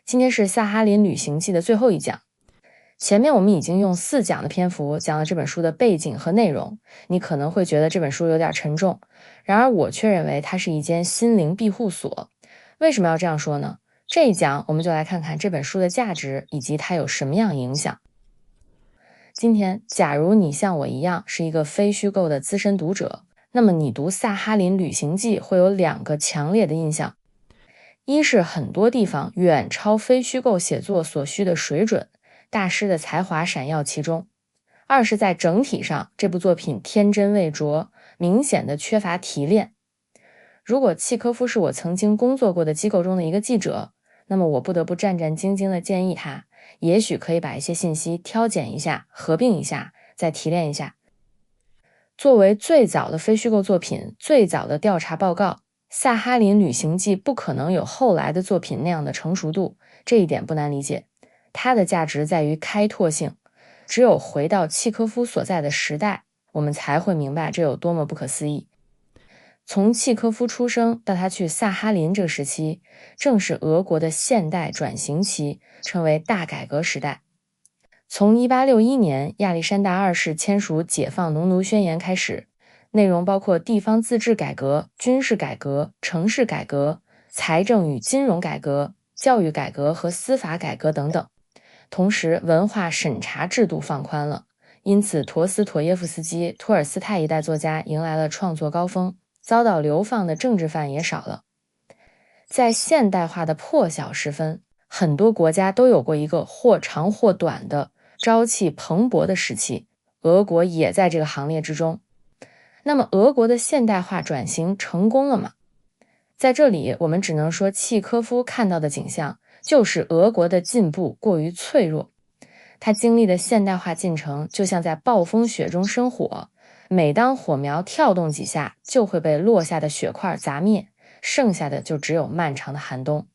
今天是萨哈林旅行记的最后一讲。前面我们已经用4讲的篇幅讲了这本书的背景和内容，你可能会觉得这本书有点沉重，然而我却认为它是一间心灵庇护所。为什么要这样说呢？这一讲我们就来看看这本书的价值以及它有什么样影响。今天假如你像我一样是一个非虚构的资深读者，那么你读萨哈林旅行记会有2个强烈的印象。一是很多地方远超非虚构写作所需的水准，大师的才华闪耀其中。二是在整体上，这部作品天真未着，明显的缺乏提炼。如果契科夫是我曾经工作过的机构中的一个记者，那么我不得不战战兢兢地建议他，也许可以把一些信息挑拣一下，合并一下，再提炼一下。作为最早的非虚构作品，最早的调查报告，萨哈林旅行记不可能有后来的作品那样的成熟度，这一点不难理解。它的价值在于开拓性，只有回到契科夫所在的时代，我们才会明白这有多么不可思议。从契科夫出生到他去萨哈林这个时期，正是俄国的现代转型期，称为大改革时代。从1861年亚历山大2世签署解放农奴宣言开始，内容包括地方自治改革、军事改革、城市改革、财政与金融改革、教育改革和司法改革等等。同时文化审查制度放宽了，因此陀思妥耶夫斯基、托尔斯泰一代作家迎来了创作高峰，遭到流放的政治犯也少了。在现代化的破晓时分，很多国家都有过一个或长或短的朝气蓬勃的时期，俄国也在这个行列之中。那么俄国的现代化转型成功了吗？在这里我们只能说契科夫看到的景象就是俄国的进步过于脆弱。他经历的现代化进程就像在暴风雪中生火，每当火苗跳动几下就会被落下的雪块砸灭，剩下的就只有漫长的寒冬。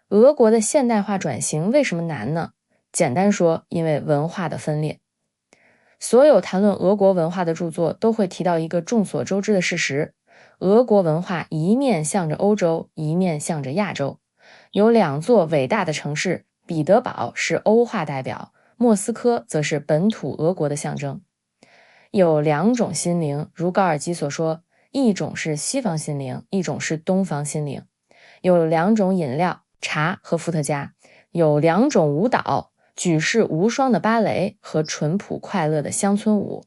俄国的现代化转型为什么难呢？简单说，因为文化的分裂。所有谈论俄国文化的著作都会提到一个众所周知的事实，俄国文化一面向着欧洲，一面向着亚洲。有2座伟大的城市，彼得堡是欧化代表，莫斯科则是本土俄国的象征。有2种心灵，如高尔基所说，一种是西方心灵，一种是东方心灵。有2种饮料，茶和伏特加。有2种舞蹈，举世无双的芭蕾和淳朴快乐的乡村舞。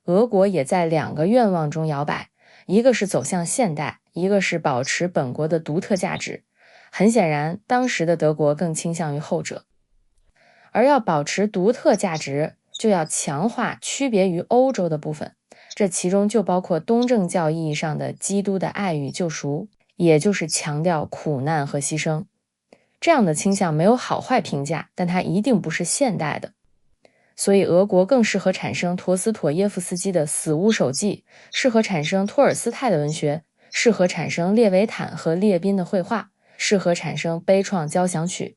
俄国也在2个愿望中摇摆，一个是走向现代，一个是保持本国的独特价值。很显然，当时的德国更倾向于后者。而要保持独特价值，就要强化区别于欧洲的部分，这其中就包括东正教意义上的基督的爱与救赎，也就是强调苦难和牺牲。这样的倾向没有好坏评价，但它一定不是现代的。所以俄国更适合产生陀思妥耶夫斯基的死屋手记，适合产生托尔斯泰的文学，适合产生列维坦和列宾的绘画，适合产生悲怆交响曲。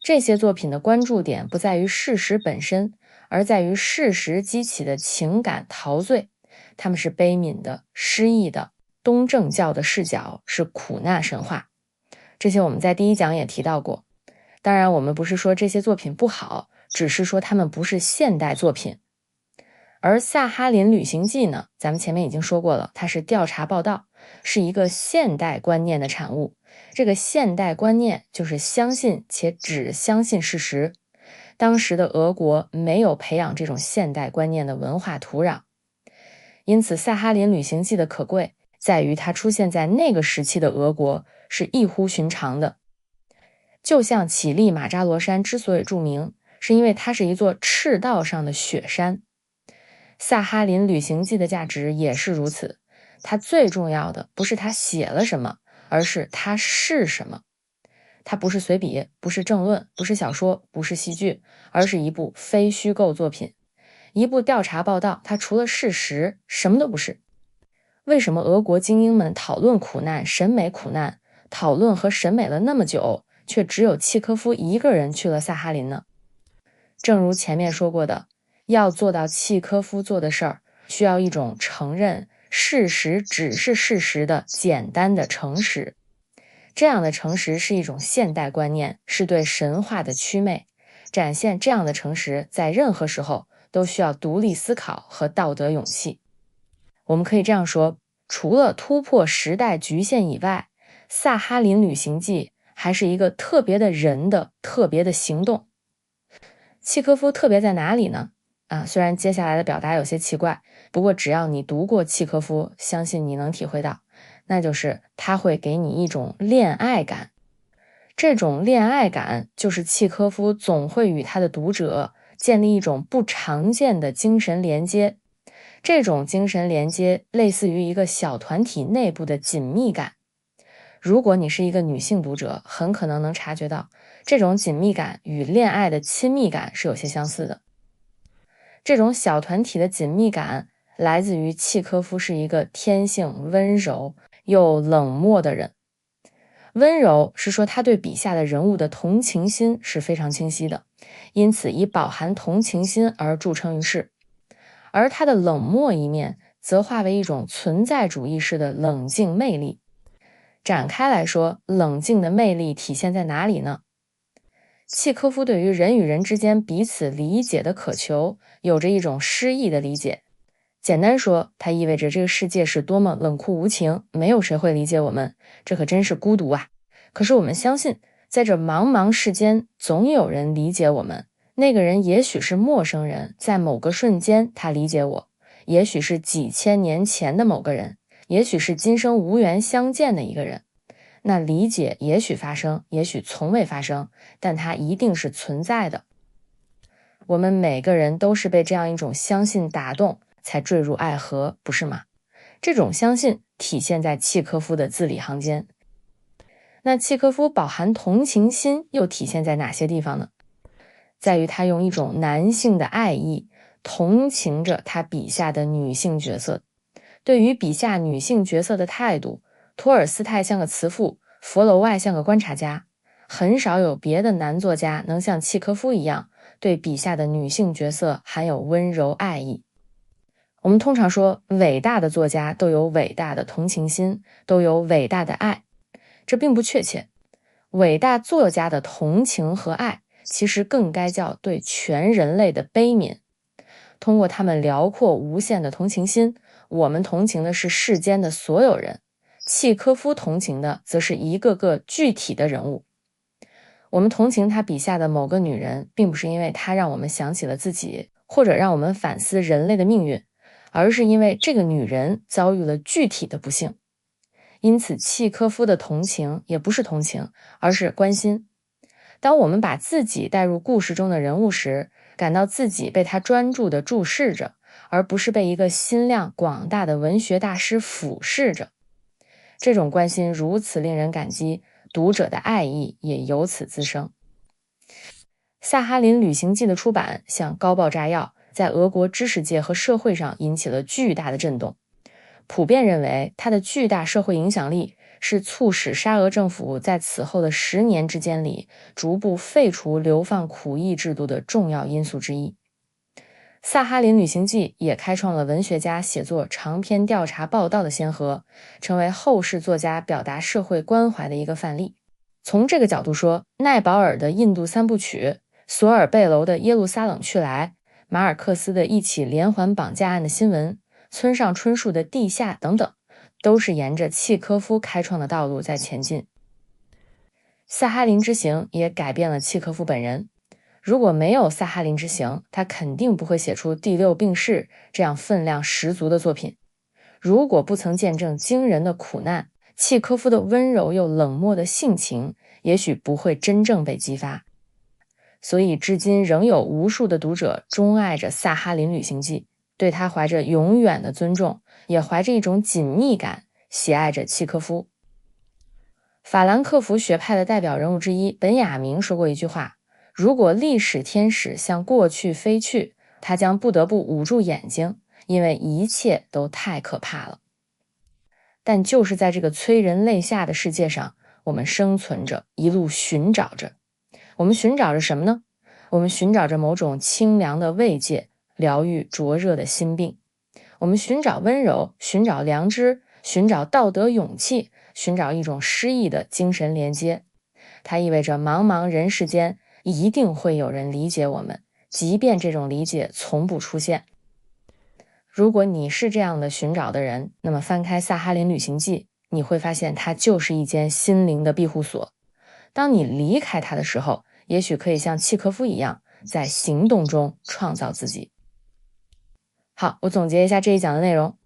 这些作品的关注点不在于事实本身，而在于事实激起的情感陶醉。他们是悲悯的、诗意的，东正教的视角是苦难神话。这些我们在第1讲也提到过。当然我们不是说这些作品不好，只是说他们不是现代作品。而萨哈林旅行记呢，咱们前面已经说过了，它是调查报道，是一个现代观念的产物。这个现代观念就是相信且只相信事实。当时的俄国没有培养这种现代观念的文化土壤，因此萨哈林旅行记的可贵在于它出现在那个时期的俄国是异乎寻常的。就像乞力马扎罗山之所以著名，是因为它是一座赤道上的雪山。萨哈林旅行记的价值也是如此，它最重要的不是它写了什么，而是它是什么。它不是随笔，不是政论，不是小说，不是戏剧，而是一部非虚构作品，一部调查报道。它除了事实什么都不是。为什么俄国精英们讨论苦难、审美苦难，讨论和审美了那么久，却只有契科夫一个人去了萨哈林呢？正如前面说过的，要做到契科夫做的事儿，需要一种承认事实只是事实的简单的诚实。这样的诚实是一种现代观念，是对神话的祛魅。展现这样的诚实，在任何时候都需要独立思考和道德勇气。我们可以这样说，除了突破时代局限以外，萨哈林旅行记还是一个特别的人的特别的行动。契科夫特别在哪里呢？虽然接下来的表达有些奇怪，不过只要你读过契科夫，相信你能体会到，那就是他会给你一种恋爱感。这种恋爱感就是契科夫总会与他的读者建立一种不常见的精神连接，这种精神连接类似于一个小团体内部的紧密感。如果你是一个女性读者，很可能能察觉到这种紧密感与恋爱的亲密感是有些相似的。这种小团体的紧密感来自于契科夫是一个天性温柔又冷漠的人。温柔是说他对笔下的人物的同情心是非常清晰的，因此以饱含同情心而著称于世。而他的冷漠一面则化为一种存在主义式的冷静魅力。展开来说，冷静的魅力体现在哪里呢？契科夫对于人与人之间彼此理解的渴求，有着一种诗意的理解。简单说，它意味着这个世界是多么冷酷无情，没有谁会理解我们，这可真是孤独啊！可是我们相信，在这茫茫世间，总有人理解我们。那个人也许是陌生人，在某个瞬间他理解我，也许是几千年前的某个人，也许是今生无缘相见的一个人。那理解也许发生，也许从未发生，但它一定是存在的。我们每个人都是被这样一种相信打动，才坠入爱河，不是吗？这种相信体现在契科夫的字里行间。那契科夫饱含同情心又体现在哪些地方呢？在于他用一种男性的爱意同情着他笔下的女性角色。对于笔下女性角色的态度，托尔斯泰像个慈父，佛楼外像个观察家，很少有别的男作家能像契科夫一样对笔下的女性角色含有温柔爱意。我们通常说伟大的作家都有伟大的同情心，都有伟大的爱，这并不确切。伟大作家的同情和爱其实更该叫对全人类的悲悯。通过他们辽阔无限的同情心，我们同情的是世间的所有人，契科夫同情的则是一个个具体的人物。我们同情他笔下的某个女人，并不是因为她让我们想起了自己，或者让我们反思人类的命运，而是因为这个女人遭遇了具体的不幸。因此契科夫的同情也不是同情，而是关心。当我们把自己带入故事中的人物时，感到自己被他专注地注视着，而不是被一个心量广大的文学大师俯视着。这种关心如此令人感激，读者的爱意也由此滋生。萨哈林旅行记的出版像高爆炸药，在俄国知识界和社会上引起了巨大的震动。普遍认为它的巨大社会影响力是促使沙俄政府在此后的10年之间里逐步废除流放苦役制度的重要因素之一。萨哈林旅行记也开创了文学家写作长篇调查报道的先河，成为后世作家表达社会关怀的一个范例。从这个角度说，奈保尔的印度三部曲，索尔贝楼的耶路撒冷去来，马尔克斯的一起连环绑架案的新闻，村上春树的地下等等，都是沿着契科夫开创的道路在前进。萨哈林之行也改变了契科夫本人。如果没有萨哈林之行，他肯定不会写出《第六病逝》这样分量十足的作品。如果不曾见证惊人的苦难，契科夫的温柔又冷漠的性情也许不会真正被激发。所以至今仍有无数的读者钟爱着萨哈林旅行记，对他怀着永远的尊重，也怀着一种紧密感，喜爱着契科夫。法兰克福学派的代表人物之一本雅明说过一句话，如果历史天使向过去飞去，他将不得不捂住眼睛，因为一切都太可怕了。但就是在这个催人泪下的世界上，我们生存着，一路寻找着。我们寻找着什么呢？我们寻找着某种清凉的慰藉，疗愈灼热的心病。我们寻找温柔，寻找良知，寻找道德勇气，寻找一种诗意的精神连接。它意味着茫茫人世间一定会有人理解我们，即便这种理解从不出现。如果你是这样的寻找的人，那么翻开《萨哈林旅行记》，你会发现它就是一间心灵的庇护所。当你离开它的时候，也许可以像契科夫一样，在行动中创造自己。好，我总结一下这一讲的内容。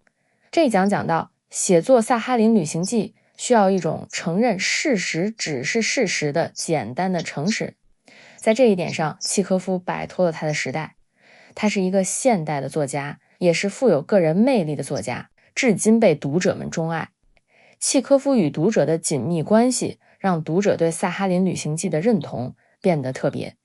这一讲讲到，写作《萨哈林旅行记》需要一种承认事实只是事实的简单的诚实。在这一点上，契科夫摆脱了他的时代。他是一个现代的作家，也是富有个人魅力的作家，至今被读者们钟爱。契科夫与读者的紧密关系，让读者对《萨哈林旅行记》的认同变得特别，